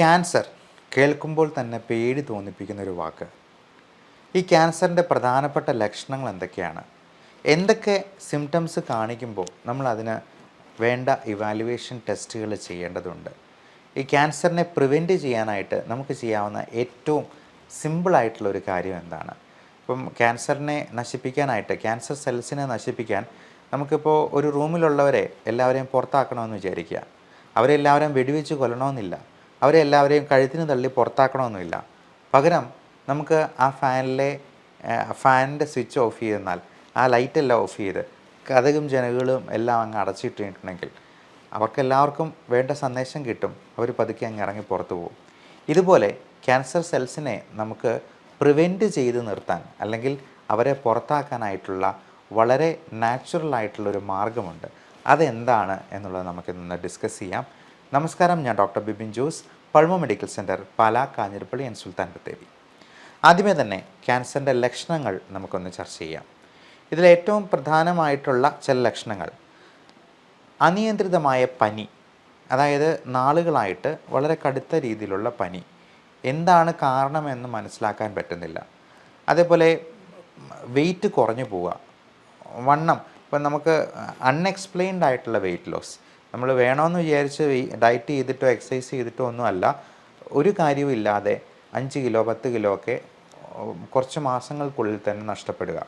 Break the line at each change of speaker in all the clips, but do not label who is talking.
Cancer കേൾക്കുമ്പോൾ തന്നെ പേടി തോന്നിപ്പിക്കുന്നൊരു വാക്ക്. ഈ ക്യാൻസറിൻ്റെ പ്രധാനപ്പെട്ട ലക്ഷണങ്ങൾ എന്തൊക്കെയാണ്? എന്തൊക്കെ സിംറ്റംസ് കാണിക്കുമ്പോൾ നമ്മളതിന് വേണ്ട ഇവാലുവേഷൻ ടെസ്റ്റുകൾ ചെയ്യേണ്ടതുണ്ട്? ഈ ക്യാൻസറിനെ പ്രിവെൻറ്റ് ചെയ്യാനായിട്ട് നമുക്ക് ചെയ്യാവുന്ന ഏറ്റവും സിമ്പിളായിട്ടുള്ളൊരു കാര്യം എന്താണ്? ഇപ്പം ക്യാൻസറിനെ നശിപ്പിക്കാനായിട്ട്, ക്യാൻസർ സെൽസിനെ നശിപ്പിക്കാൻ നമുക്കിപ്പോൾ ഒരു റൂമിലുള്ളവരെ എല്ലാവരെയും പുറത്താക്കണമെന്ന് വിചാരിക്കുക. അവരെല്ലാവരെയും വെടിവെച്ച് കൊല്ലണമെന്നില്ല. അവരെ എല്ലാവരെയും കഴുത്തിന് തള്ളി പുറത്താക്കണമെന്നില്ല. പകരം നമുക്ക് ആ ഫാനിൻ്റെ സ്വിച്ച് ഓഫ് ചെയ്തെന്നാൽ, ആ ലൈറ്റെല്ലാം ഓഫ് ചെയ്ത് കതകും ജനലുകളും എല്ലാം അങ്ങ് അടച്ചിട്ടിട്ടുണ്ടെങ്കിൽ അവർക്കെല്ലാവർക്കും വേണ്ട സന്ദേശം കിട്ടും. അവർ പതുക്കെ അങ്ങ് ഇറങ്ങി പുറത്തു പോകും. ഇതുപോലെ ക്യാൻസർ സെൽസിനെ നമുക്ക് പ്രിവെൻറ്റ് ചെയ്ത് നിർത്താൻ, അല്ലെങ്കിൽ അവരെ പുറത്താക്കാനായിട്ടുള്ള വളരെ നാച്ചുറലായിട്ടുള്ളൊരു മാർഗ്ഗമുണ്ട്. അതെന്താണ് എന്നുള്ളത് നമുക്കിന്ന് ഡിസ്കസ് ചെയ്യാം. നമസ്കാരം, ഞാൻ doctor Bibin Jose, Pulmo medical centre, Pala, Kanjirappally and Sulthan Bathery. ആദ്യമേ തന്നെ ക്യാൻസറിൻ്റെ ലക്ഷണങ്ങൾ നമുക്കൊന്ന് ചർച്ച ചെയ്യാം. ഇതിലേറ്റവും പ്രധാനമായിട്ടുള്ള ചില ലക്ഷണങ്ങൾ: അനിയന്ത്രിതമായ പനി, അതായത് നാളുകളായിട്ട് വളരെ കടുത്ത രീതിയിലുള്ള പനി, എന്താണ് കാരണമെന്ന് മനസ്സിലാക്കാൻ പറ്റുന്നില്ല. അതേപോലെ വെയിറ്റ് കുറഞ്ഞു പോവുക, വണ്ണം. ഇപ്പം നമുക്ക് അൺഎക്സ്പ്ലെയിൻഡ് ആയിട്ടുള്ള വെയിറ്റ് ലോസ്, നമ്മൾ വേണമെന്ന് വിചാരിച്ച് ഡയറ്റ് ചെയ്തിട്ടോ എക്സസൈസ് ചെയ്തിട്ടോ ഒന്നുമല്ല, ഒരു കാര്യവും ഇല്ലാതെ 5 കിലോ 10 കിലോ ഒക്കെ കുറച്ച് മാസങ്ങൾക്കുള്ളിൽ തന്നെ നഷ്ടപ്പെടുക.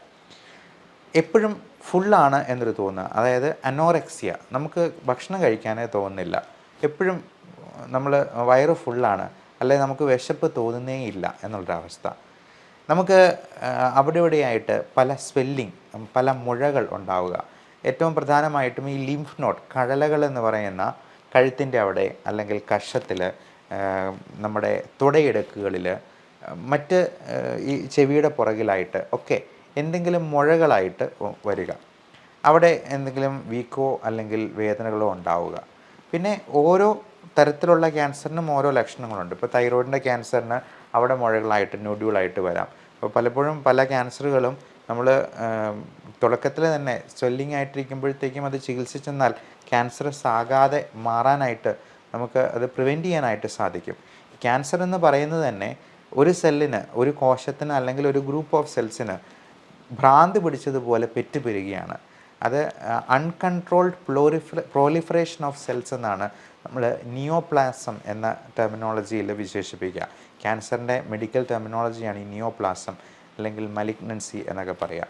എപ്പോഴും ഫുള്ളാണ് എന്നൊരു തോന്നുക, അതായത് അനോറെക്സിയ, നമുക്ക് ഭക്ഷണം കഴിക്കാനേ തോന്നുന്നില്ല. എപ്പോഴും നമ്മൾ വയറ് ഫുള്ളാണ്, അല്ലെങ്കിൽ നമുക്ക് വിശപ്പ് തോന്നുന്നേ ഇല്ല എന്നുള്ളൊരവസ്ഥ. നമുക്ക് അവിടെ ഇവിടെയായിട്ട് പല സ്വെല്ലിങ്, പല മുഴകൾ ഉണ്ടാവുക. ഏറ്റവും പ്രധാനമായിട്ടും ഈ ലിംഫ് നോഡ്, കഴലകൾ എന്ന് പറയുന്ന കഴുത്തിൻ്റെ അവിടെ, അല്ലെങ്കിൽ കഷത്തിൽ, നമ്മുടെ തുടയിടുക്കുകളിൽ, മറ്റ് ഈ ചെവിയുടെ പുറകിലായിട്ട് ഒക്കെ എന്തെങ്കിലും മുഴകളായിട്ട് വരിക. അവിടെ എന്തെങ്കിലും വീക്കോ അല്ലെങ്കിൽ വേദനകളോ ഉണ്ടാവുക. പിന്നെ ഓരോ തരത്തിലുള്ള ക്യാൻസറിനും ഓരോ ലക്ഷണങ്ങളുണ്ട്. ഇപ്പോൾ തൈറോയിഡിൻ്റെ ക്യാൻസറിന് അവിടെ മുഴകളായിട്ട്, നൊഡ്യൂളായിട്ട് വരാം. അപ്പോൾ പലപ്പോഴും പല ക്യാൻസറുകളും നമ്മൾ തുടക്കത്തിൽ തന്നെ സ്വെല്ലിംഗ് ആയിട്ടിരിക്കുമ്പോഴത്തേക്കും അത് ചികിത്സിച്ചെന്നാൽ ക്യാൻസറസ് ആകാതെ മാറാനായിട്ട് നമുക്ക് അത് പ്രിവെൻറ്റ് ചെയ്യാനായിട്ട് സാധിക്കും. ക്യാൻസർ എന്ന് പറയുന്നത് തന്നെ ഒരു സെല്ലിന്, ഒരു കോശത്തിന്, അല്ലെങ്കിൽ ഒരു ഗ്രൂപ്പ് ഓഫ് സെൽസിന് ഭ്രാന്ത് പിടിച്ചതുപോലെ പെറ്റുപെരുകയാണ്. അത് അൺകൺട്രോൾഡ് പ്രോലിഫറേഷൻ ഓഫ് സെൽസ് എന്നാണ് നമ്മൾ നിയോപ്ലാസം എന്ന ടെർമിനോളജിയിൽ വിശേഷിപ്പിക്കുക. ക്യാൻസറിൻ്റെ മെഡിക്കൽ ടെർമിനോളജിയാണ് ഈ നിയോപ്ലാസം, അല്ലെങ്കിൽ മലിഗ്നൻസി എന്നൊക്കെ പറയുക.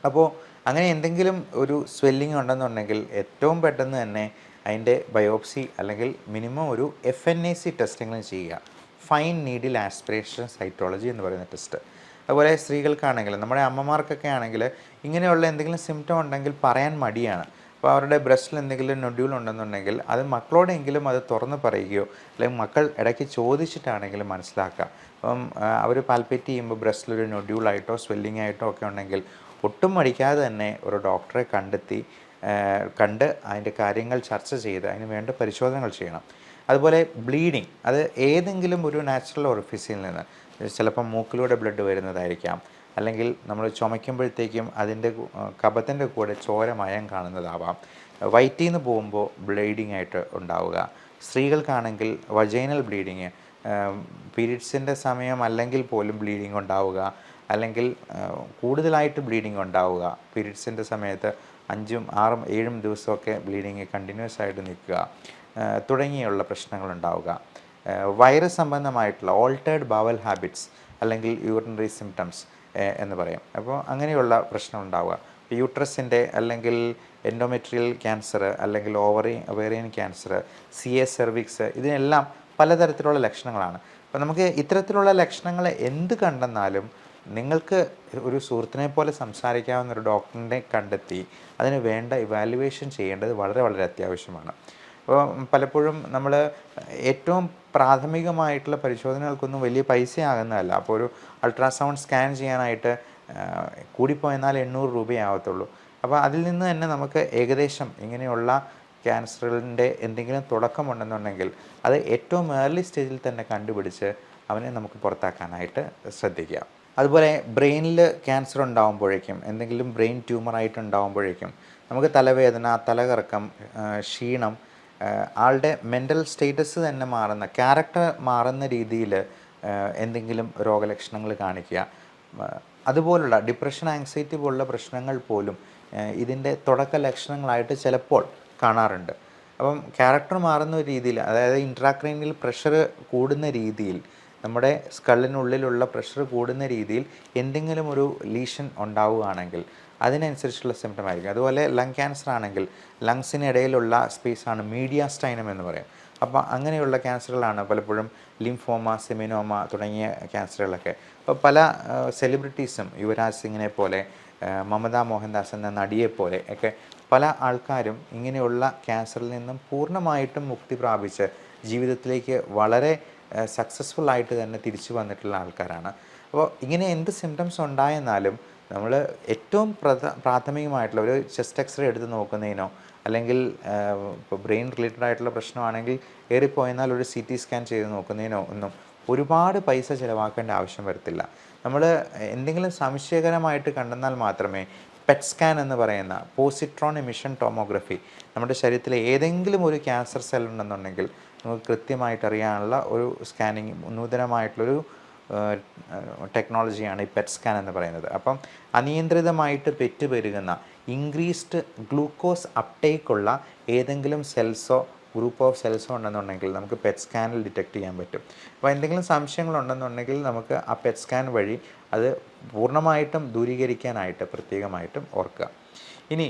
അപ്പോൾ അങ്ങനെ എന്തെങ്കിലും ഒരു സ്വെല്ലിംഗ് ഉണ്ടെന്നുണ്ടെങ്കിൽ ഏറ്റവും പെട്ടെന്ന് തന്നെ അതിൻ്റെ ബയോപ്സി, അല്ലെങ്കിൽ മിനിമം ഒരു FNAC ടെസ്റ്റിംഗ് ചെയ്യുക, ഫൈൻ നീഡിൽ ആസ്പിറേഷൻ സൈറ്റോളജി എന്ന് പറയുന്ന ടെസ്റ്റ്. അതുപോലെ സ്ത്രീകൾക്കാണെങ്കിൽ, നമ്മുടെ അമ്മമാർക്കൊക്കെ ആണെങ്കിൽ ഇങ്ങനെയുള്ള എന്തെങ്കിലും സിംറ്റം ഉണ്ടെങ്കിൽ പറയാൻ മടിയാണ്. അപ്പോൾ അവരുടെ ബ്രസ്റ്റിൽ എന്തെങ്കിലും നൊഡ്യൂൾ ഉണ്ടെന്നുണ്ടെങ്കിൽ അത് മക്കളോടെങ്കിലും അത് തുറന്ന് പറയുകയോ, അല്ലെങ്കിൽ മക്കൾ ഇടയ്ക്ക് ചോദിച്ചിട്ടാണെങ്കിലും മനസ്സിലാക്കുക. അപ്പം അവർ പാൽപ്പേറ്റ് ചെയ്യുമ്പോൾ ബ്രസ്റ്റിലൊരു നൊഡ്യൂളായിട്ടോ സ്വെല്ലിംഗ് ആയിട്ടോ ഒക്കെ ഉണ്ടെങ്കിൽ ഒട്ടും മടിക്കാതെ തന്നെ ഒരു ഡോക്ടറെ കണ്ട് അതിൻ്റെ കാര്യങ്ങൾ ചർച്ച ചെയ്ത് അതിന് വേണ്ട പരിശോധനകൾ ചെയ്യണം. അതുപോലെ ബ്ലീഡിങ്, അത് ഏതെങ്കിലും ഒരു നാച്ചുറൽ ഓറിഫിസിൽ നിന്ന്, ചിലപ്പം മൂക്കിലൂടെ ബ്ലഡ് വരുന്നതായിരിക്കാം, അല്ലെങ്കിൽ നമ്മൾ ചുമയ്ക്കുമ്പോഴത്തേക്കും അതിൻ്റെ കഫത്തിൻ്റെ കൂടെ ചോരമയം കാണുന്നതാവാം. വയറ്റിൽ നിന്ന് പോകുമ്പോൾ ബ്ലീഡിങ് ആയിട്ട് ഉണ്ടാവുക. സ്ത്രീകൾക്കാണെങ്കിൽ വജൈനൽ ബ്ലീഡിങ്, പീരീഡ്സിൻ്റെ സമയം അല്ലെങ്കിൽ പോലും ബ്ലീഡിങ് ഉണ്ടാവുക, അല്ലെങ്കിൽ കൂടുതലായിട്ട് ബ്ലീഡിങ് ഉണ്ടാവുക. പീരീഡ്സിൻ്റെ സമയത്ത് 5, 6, 7 ദിവസമൊക്കെ ബ്ലീഡിങ് കണ്ടിന്യൂസ് ആയിട്ട് നിൽക്കുക, തുടങ്ങിയുള്ള പ്രശ്നങ്ങളുണ്ടാവുക. വൈറസ് സംബന്ധമായിട്ടുള്ള ഓൾട്ടേർഡ് ബവൽ ഹാബിറ്റ്സ്, അല്ലെങ്കിൽ യൂറിനറി സിംറ്റംസ് എന്ന് പറയും. അപ്പോൾ അങ്ങനെയുള്ള പ്രശ്നമുണ്ടാവുക. യൂട്രസിൻ്റെ അല്ലെങ്കിൽ എൻഡോമെട്രിയൽ ക്യാൻസർ, അല്ലെങ്കിൽ ഒവേറിയൻ ക്യാൻസർ, CA സെർവിക്സ്, ഇതിനെല്ലാം പലതരത്തിലുള്ള ലക്ഷണങ്ങളാണ്. അപ്പോൾ നമുക്ക് ഇത്തരത്തിലുള്ള ലക്ഷണങ്ങൾ എന്ത് കണ്ടെന്നാലും നിങ്ങൾക്ക് ഒരു സുഹൃത്തിനെ പോലെ സംസാരിക്കാവുന്ന ഒരു ഡോക്ടറിനെ കണ്ടെത്തി അതിന് വേണ്ട ഇവാലുവേഷൻ ചെയ്യേണ്ടത് വളരെ വളരെ അത്യാവശ്യമാണ്. അപ്പോൾ പലപ്പോഴും നമ്മൾ ഏറ്റവും പ്രാഥമികമായിട്ടുള്ള പരിശോധനകൾക്കൊന്നും വലിയ പൈസ ആകുന്നതല്ല. അപ്പോൾ ഒരു അൾട്രാസൗണ്ട് സ്കാൻ ചെയ്യാനായിട്ട് കൂടിപ്പോയെന്നാൽ 800 രൂപയാവത്തുള്ളൂ. അപ്പോൾ അതിൽ നിന്ന് തന്നെ നമുക്ക് ഏകദേശം ഇങ്ങനെയുള്ള ക്യാൻസറിൻ്റെ എന്തെങ്കിലും തുടക്കമുണ്ടെന്നുണ്ടെങ്കിൽ അത് ഏറ്റവും ഏർലി സ്റ്റേജിൽ തന്നെ കണ്ടുപിടിച്ച് അവനെ നമുക്ക് പുറത്താക്കാനായിട്ട് ശ്രദ്ധിക്കുക. അതുപോലെ ബ്രെയിനിൽ ക്യാൻസർ ഉണ്ടാകുമ്പോഴേക്കും, എന്തെങ്കിലും ബ്രെയിൻ ട്യൂമറായിട്ട് ഉണ്ടാകുമ്പോഴേക്കും നമുക്ക് തലവേദന, തലകറക്കം, ക്ഷീണം, ആളുടെ മെൻ്റൽ സ്റ്റേറ്റസ് തന്നെ മാറുന്ന, ക്യാരക്ടർ മാറുന്ന രീതിയിൽ എന്തെങ്കിലും രോഗലക്ഷണങ്ങൾ കാണിക്കുക, അതുപോലുള്ള ഡിപ്രഷൻ, ആങ്സൈറ്റി പോലുള്ള പ്രശ്നങ്ങൾ പോലും ഇതിൻ്റെ തുടക്ക ലക്ഷണങ്ങളായിട്ട് ചിലപ്പോൾ കാണാറുണ്ട്. അപ്പം ക്യാരക്ടർ മാറുന്ന രീതിയിൽ, അതായത് ഇൻട്രാക്രൈനിയൽ പ്രഷർ കൂടുന്ന രീതിയിൽ, നമ്മുടെ സ്കള്ളിനുള്ളിലുള്ള പ്രഷർ കൂടുന്ന രീതിയിൽ എന്തെങ്കിലും ഒരു ലീഷൻ ഉണ്ടാവുകയാണെങ്കിൽ അതിനനുസരിച്ചുള്ള സിംറ്റം ആയിരിക്കും. അതുപോലെ ലങ് ക്യാൻസർ ആണെങ്കിൽ ലങ്സിനിടയിലുള്ള സ്പേസാണ് മീഡിയാസ്റ്റൈനം എന്ന് പറയും. അപ്പോൾ അങ്ങനെയുള്ള ക്യാൻസറുകളാണ് പലപ്പോഴും ലിംഫോമ, സെമിനോമ തുടങ്ങിയ ക്യാൻസറുകളൊക്കെ. അപ്പോൾ പല സെലിബ്രിറ്റീസും യുവരാജ് സിംഗിനെ പോലെ, മമത മോഹൻദാസ് എന്ന നടിയെപ്പോലെ ഒക്കെ പല ആൾക്കാരും ഇങ്ങനെയുള്ള ക്യാൻസറിൽ നിന്നും പൂർണ്ണമായിട്ടും മുക്തി പ്രാപിച്ച് ജീവിതത്തിലേക്ക് വളരെ സക്സസ്ഫുൾ ആയിട്ട് തന്നെ തിരിച്ചു വന്നിട്ടുള്ള ആൾക്കാരാണ്. അപ്പോൾ ഇങ്ങനെ എന്ത് സിംറ്റംസ് ഉണ്ടായെന്നാലും നമ്മൾ ഏറ്റവും പ്രാഥമികമായിട്ടുള്ള ഒരു ചെസ്റ്റ് എക്സ്റേ എടുത്ത് നോക്കുന്നതിനോ, അല്ലെങ്കിൽ ഇപ്പോൾ ബ്രെയിൻ റിലേറ്റഡ് ആയിട്ടുള്ള പ്രശ്നമാണെങ്കിൽ ഏറിപ്പോയെന്നാൽ ഒരു CT സ്കാൻ ചെയ്ത് നോക്കുന്നതിനോ ഒന്നും ഒരുപാട് പൈസ ചിലവാക്കേണ്ട ആവശ്യം വരത്തില്ല. നമ്മൾ എന്തെങ്കിലും സംശയകരമായിട്ട് കണ്ടെന്നാൽ മാത്രമേ പെറ്റ് സ്കാൻ എന്ന് പറയുന്ന പോസിട്രോൺ എമിഷൻ ടോമോഗ്രഫി, നമ്മുടെ ശരീരത്തിലെ ഏതെങ്കിലും ഒരു ക്യാൻസർ സെൽ ഉണ്ടെന്നുണ്ടെങ്കിൽ നമുക്ക് കൃത്യമായിട്ട് അറിയാനുള്ള ഒരു സ്കാനിങ്, നൂതനമായിട്ടുള്ളൊരു ടെക്നോളജിയാണ് ഈ പെറ്റ് സ്കാൻ എന്ന് പറയുന്നത്. അപ്പം അനിയന്ത്രിതമായിട്ട് പെറ്റുപെരുകുന്ന ഇൻക്രീസ്ഡ് ഗ്ലൂക്കോസ് അപ്ടേക്കുള്ള ഏതെങ്കിലും സെൽസോ ഗ്രൂപ്പ് ഓഫ് സെൽസോ ഉണ്ടെന്നുണ്ടെങ്കിൽ നമുക്ക് പെറ്റ് സ്കാനിൽ ഡിറ്റക്റ്റ് ചെയ്യാൻ പറ്റും. അപ്പോൾ എന്തെങ്കിലും സംശയങ്ങളുണ്ടെന്നുണ്ടെങ്കിൽ നമുക്ക് ആ പെറ്റ് സ്കാൻ വഴി അത് പൂർണ്ണമായിട്ടും ദൂരീകരിക്കാനായിട്ട് പ്രത്യേകമായിട്ടും ഓർക്കുക. ഇനി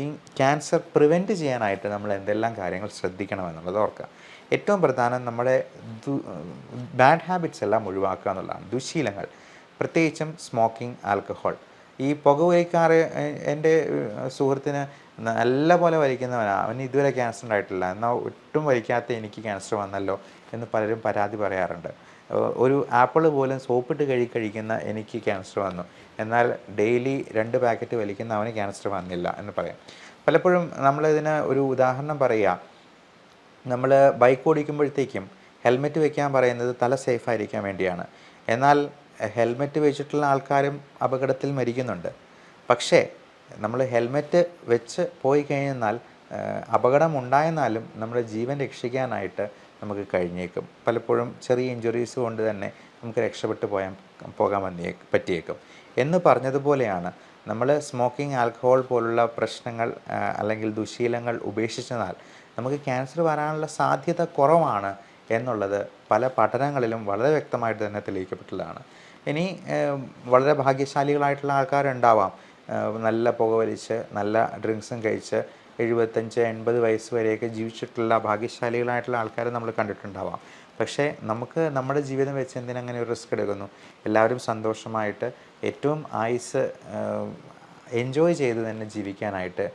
ഈ ക്യാൻസർ പ്രിവെൻറ്റ് ചെയ്യാനായിട്ട് നമ്മൾ എന്തെല്ലാം കാര്യങ്ങൾ ശ്രദ്ധിക്കണമെന്നുള്ളത് ഓർക്കുക. ഏറ്റവും പ്രധാനം നമ്മുടെ ബാഡ് ഹാബിറ്റ്സ് എല്ലാം ഒഴിവാക്കുക എന്നുള്ളതാണ്. ദുശീലങ്ങൾ, പ്രത്യേകിച്ചും സ്മോക്കിംഗ്, ആൽക്കഹോൾ. ഈ പുകവലിക്കാറ്, എൻ്റെ സുഹൃത്തിന് നല്ല പോലെ വലിക്കുന്നവനാണ്, അവന് ഇതുവരെ ക്യാൻസർ ഉണ്ടായിട്ടില്ല, എന്നാൽ ഒട്ടും വലിക്കാത്ത എനിക്ക് ക്യാൻസർ വന്നല്ലോ എന്ന് പലരും പരാതി പറയാറുണ്ട്. ഒരു ആപ്പിൾ പോലും സോപ്പിട്ട് കഴിക്കുന്ന എനിക്ക് ക്യാൻസർ വന്നു, എന്നാൽ ഡെയിലി 2 പാക്കറ്റ് വലിക്കുന്ന അവന് ക്യാൻസർ വന്നില്ല എന്ന് പറയാം. പലപ്പോഴും നമ്മളിതിന് ഒരു ഉദാഹരണം പറയുക, നമ്മൾ ബൈക്ക് ഓടിക്കുമ്പോഴത്തേക്കും ഹെൽമെറ്റ് വെക്കാൻ പറയുന്നത് തല സേഫായിരിക്കാൻ വേണ്ടിയാണ്. എന്നാൽ ഹെൽമെറ്റ് വെച്ചിട്ടുള്ള ആൾക്കാരും അപകടത്തിൽ മരിക്കുന്നുണ്ട്. പക്ഷേ നമ്മൾ ഹെൽമെറ്റ് വെച്ച് പോയി കഴിഞ്ഞാൽ അപകടമുണ്ടായെന്നാലും നമ്മുടെ ജീവൻ രക്ഷിക്കാനായിട്ട് നമുക്ക് കഴിഞ്ഞേക്കും. പലപ്പോഴും ചെറിയ ഇഞ്ചുറീസ് കൊണ്ട് തന്നെ നമുക്ക് രക്ഷപ്പെട്ടു പോകാൻ പറ്റിയേക്കും. എന്ന് പറഞ്ഞതുപോലെയാണ് നമ്മൾ സ്മോക്കിംഗ്, ആൽക്കഹോൾ പോലുള്ള പ്രശ്നങ്ങൾ അല്ലെങ്കിൽ ദുശീലങ്ങൾ ഉപേക്ഷിച്ചെന്നാൽ നമുക്ക് ക്യാൻസർ വരാനുള്ള സാധ്യത കുറവാണ് എന്നുള്ളത് പല പഠനങ്ങളിലും വളരെ വ്യക്തമായിട്ട് തന്നെ തെളിയിക്കപ്പെട്ടുള്ളതാണ്. ഇനി വളരെ ഭാഗ്യശാലികളായിട്ടുള്ള ആൾക്കാരുണ്ടാവാം, നല്ല പുകവലിച്ച് നല്ല ഡ്രിങ്ക്സും കഴിച്ച് 75-80 വയസ്സ് വരെയൊക്കെ ജീവിച്ചിട്ടുള്ള ഭാഗ്യശാലികളായിട്ടുള്ള ആൾക്കാരെ നമ്മൾ കണ്ടിട്ടുണ്ടാവാം. പക്ഷേ നമുക്ക് നമ്മുടെ ജീവിതം വെച്ച് എന്തിനങ്ങനെ ഒരു റിസ്ക് എടുക്കുന്നു? എല്ലാവരും സന്തോഷമായിട്ട് ഏറ്റവും ആയുസ് എൻജോയ് ചെയ്ത് തന്നെ ജീവിക്കാനായിട്ട്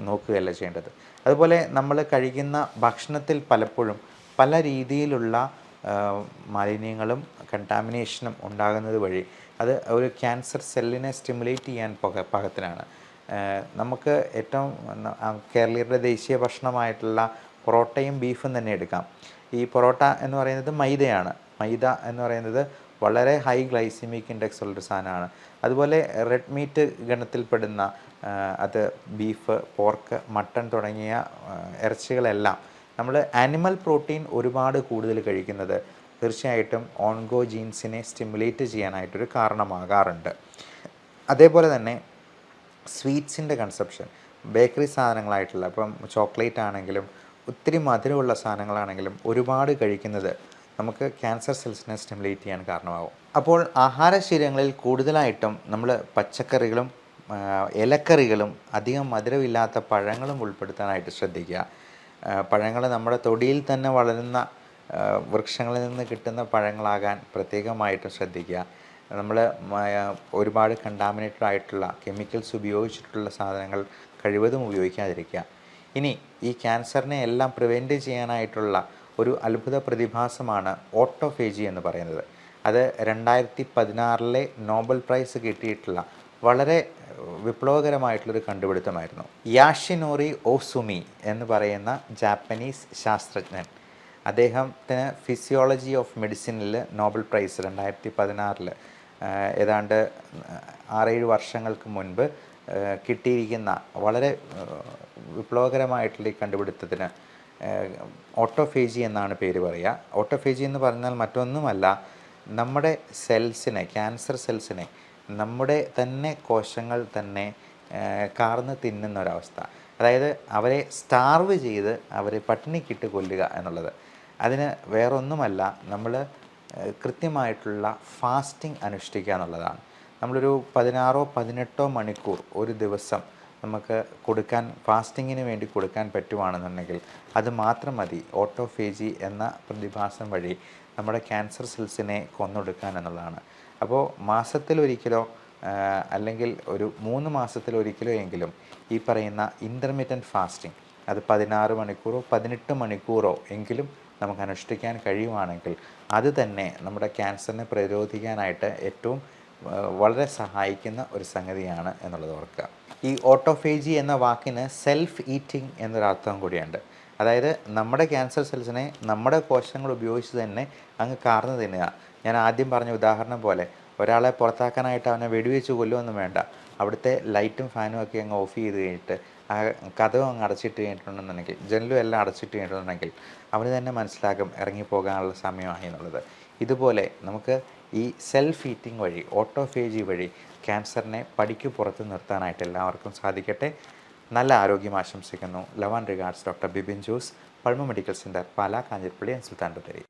നോക്കുകയല്ല ചെയ്യേണ്ടത്. അതുപോലെ നമ്മൾ കഴിക്കുന്ന ഭക്ഷണത്തിൽ പലപ്പോഴും പല രീതിയിലുള്ള മാലിന്യങ്ങളും കണ്ടാമിനേഷനും ഉണ്ടാകുന്നത് വഴി അത് ഒരു ക്യാൻസർ സെല്ലിനെ സ്റ്റിമുലേറ്റ് ചെയ്യാൻ പാകത്തിനാണ്. നമുക്ക് ഏറ്റവും കേരളീയരുടെ ദേശീയ ഭക്ഷണമായിട്ടുള്ള പൊറോട്ടയും ബീഫും തന്നെ എടുക്കാം. ഈ പൊറോട്ട എന്ന് പറയുന്നത് മൈദയാണ്. മൈദ എന്ന് പറയുന്നത് വളരെ ഹൈ ഗ്ലൈസിമിക് ഇൻഡെക്സ് ഉള്ളൊരു സാധനമാണ്. അതുപോലെ റെഡ് മീറ്റ് ഗണത്തിൽപ്പെടുന്ന അത് ബീഫ്, പോർക്ക്, മട്ടൺ തുടങ്ങിയ ഇറച്ചികളെല്ലാം നമ്മൾ ആനിമൽ പ്രോട്ടീൻ ഒരുപാട് കൂടുതൽ കഴിക്കുന്നത് തീർച്ചയായിട്ടും ഓൺകോജീൻസിനെ സ്റ്റിമുലേറ്റ് ചെയ്യാനായിട്ടൊരു കാരണമാകാറുണ്ട്. അതേപോലെ തന്നെ സ്വീറ്റ്സിൻ്റെ കൺസപ്ഷൻ, ബേക്കറി സാധനങ്ങളായിട്ടുള്ള ഇപ്പം ചോക്ലേറ്റ് ആണെങ്കിലും ഒത്തിരി മധുരമുള്ള സാധനങ്ങളാണെങ്കിലും ഒരുപാട് കഴിക്കുന്നത് നമുക്ക് ക്യാൻസർ സെൽസിനെ സ്റ്റിമുലേറ്റ് ചെയ്യാൻ കാരണമാകും. അപ്പോൾ ആഹാരശീലങ്ങളിൽ കൂടുതലായിട്ടും നമ്മൾ പച്ചക്കറികളും ഇലക്കറികളും അധികം മധുരമില്ലാത്ത പഴങ്ങളും ഉൾപ്പെടുത്താനായിട്ട് ശ്രദ്ധിക്കുക. പഴങ്ങൾ നമ്മുടെ തൊടിയിൽ തന്നെ വളരുന്ന വൃക്ഷങ്ങളിൽ നിന്ന് കിട്ടുന്ന പഴങ്ങളാകാൻ പ്രത്യേകമായിട്ട് ശ്രദ്ധിക്കുക. നമ്മൾ ഒരുപാട് കണ്ടാമിനേറ്റഡ് ആയിട്ടുള്ള കെമിക്കൽസ് ഉപയോഗിച്ചിട്ടുള്ള സാധനങ്ങൾ കഴിവതും ഉപയോഗിക്കാതിരിക്കുക. ഇനി ഈ ക്യാൻസറിനെ എല്ലാം പ്രിവെൻറ്റ് ചെയ്യാനായിട്ടുള്ള ഒരു അത്ഭുത പ്രതിഭാസമാണ് ഓട്ടോഫേജി എന്ന് പറയുന്നത്. അത് 2016 നോബൽ പ്രൈസ് കിട്ടിയിട്ടുള്ള വളരെ വിപ്ലവകരമായിട്ടുള്ളൊരു കണ്ടുപിടുത്തമായിരുന്നു. യാഷിനോറി ഓസുമി എന്ന് പറയുന്ന ജാപ്പനീസ് ശാസ്ത്രജ്ഞൻ, അദ്ദേഹത്തിന് ഫിസിയോളജി ഓഫ് മെഡിസിനിൽ നോബൽ പ്രൈസ് 2016 ഏതാണ്ട് 6-7 വർഷങ്ങൾക്ക് മുൻപ് കിട്ടിയിരിക്കുന്ന വളരെ വിപ്ലവകരമായിട്ടുള്ള ഈ കണ്ടുപിടുത്തത്തിന് ഓട്ടോഫേജി എന്നാണ് പേര് പറയുക. ഓട്ടോഫേജി എന്ന് പറഞ്ഞാൽ മറ്റൊന്നുമല്ല, നമ്മുടെ സെൽസിനെ, ക്യാൻസർ സെൽസിനെ നമ്മുടെ തന്നെ കോശങ്ങൾ തന്നെ കാർന്ന് തിന്നുന്ന ഒരവസ്ഥ. അതായത് അവരെ സ്റ്റാർവ് ചെയ്ത് അവരെ പട്ടിണിക്കിട്ട് കൊല്ലുക എന്നുള്ളത്. അതിന് വേറൊന്നുമല്ല, നമ്മൾ കൃത്യമായിട്ടുള്ള ഫാസ്റ്റിംഗ് അനുഷ്ഠിക്കുക എന്നുള്ളതാണ്. നമ്മളൊരു 16-18 മണിക്കൂർ ഒരു ദിവസം നമുക്ക് കൊടുക്കാൻ, ഫാസ്റ്റിങ്ങിന് വേണ്ടി കൊടുക്കാൻ പറ്റുവാണെന്നുണ്ടെങ്കിൽ അത് മാത്രം മതി ഓട്ടോഫേജി എന്ന പ്രതിഭാസം വഴി നമ്മുടെ ക്യാൻസർ സെൽസിനെ കൊന്നൊടുക്കാൻ എന്നുള്ളതാണ്. അപ്പോൾ മാസത്തിലൊരിക്കലോ അല്ലെങ്കിൽ ഒരു 3 മാസത്തിലൊരിക്കലോ എങ്കിലും ഈ പറയുന്ന ഇൻ്റർമീഡിയറ്റ് ഫാസ്റ്റിംഗ്, അത് 16 മണിക്കൂറോ 18 മണിക്കൂറോ എങ്കിലും നമുക്ക് അനുഷ്ഠിക്കാൻ കഴിയുവാണെങ്കിൽ അത് തന്നെ നമ്മുടെ ക്യാൻസറിനെ പ്രതിരോധിക്കാനായിട്ട് ഏറ്റവും വളരെ സഹായിക്കുന്ന ഒരു സംഗതിയാണ് എന്നുള്ളത് ഓർക്കുക. ഈ ഓട്ടോഫേജി എന്ന വാക്കിന് സെൽഫ് ഈറ്റിംഗ് എന്നൊരർത്ഥം കൂടിയുണ്ട്. അതായത് നമ്മുടെ ക്യാൻസർ സെൽസിനെ നമ്മുടെ കോശങ്ങൾ ഉപയോഗിച്ച് തന്നെ അങ്ങ് കാർന്ന് തിന്നുക. ഞാൻ ആദ്യം പറഞ്ഞ ഉദാഹരണം പോലെ ഒരാളെ പുറത്താക്കാനായിട്ട് അവനെ വെടിവെച്ച് കൊല്ലുമൊന്നും വേണ്ട. അവിടുത്തെ ലൈറ്റും ഫാനും ഒക്കെ അങ്ങ് ഓഫ് ചെയ്ത് കഴിഞ്ഞിട്ട് ആ കതവ് അങ്ങ് അടച്ചിട്ട് കഴിഞ്ഞിട്ടുണ്ടെന്നുണ്ടെങ്കിൽ, ജനലും എല്ലാം അടച്ചിട്ട് കഴിഞ്ഞിട്ടുണ്ടെങ്കിൽ അവന് തന്നെ മനസ്സിലാക്കും ഇറങ്ങിപ്പോകാനുള്ള സമയമായി എന്നുള്ളത്. ഇതുപോലെ നമുക്ക് ഈ സെൽഫ് ഈറ്റിംഗ് വഴി, ഓട്ടോഫേജി വഴി ക്യാൻസറിനെ പടിക്ക് പുറത്ത് നിർത്താനായിട്ട് എല്ലാവർക്കും സാധിക്കട്ടെ. നല്ല ആരോഗ്യം ആശംസിക്കുന്നു. Love and regards, doctor Bibin Jose, Pulma medical centre, Pala, Kanjirappally and Sulthan Bathery.